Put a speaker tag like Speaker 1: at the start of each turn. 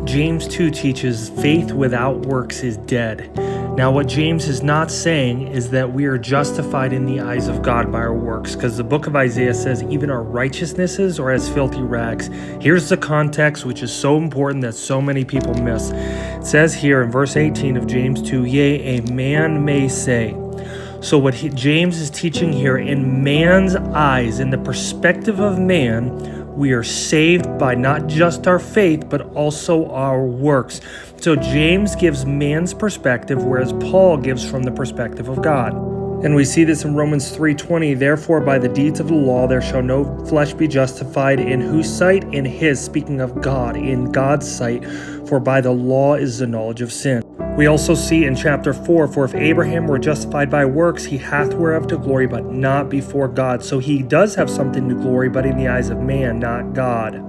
Speaker 1: James 2 teaches faith without works is dead. Now, what James is not saying is that we are justified in the eyes of God by our works, because the book of Isaiah says even our righteousnesses are as filthy rags. Here's the context, which is so important that so many people miss. It says here in verse 18 of James 2, yea, a man may say. So what James is teaching here, in man's eyes, in the perspective of man, we are saved by not just our faith, but also our works. So James gives man's perspective, whereas Paul gives from the perspective of God. And we see this in Romans 3:20, therefore by the deeds of the law there shall no flesh be justified in whose sight? In his, speaking of God, in God's sight, for by the law is the knowledge of sin. We also see in chapter 4, for if Abraham were justified by works, he hath whereof to glory, but not before God. So he does have something to glory, but in the eyes of man, not God.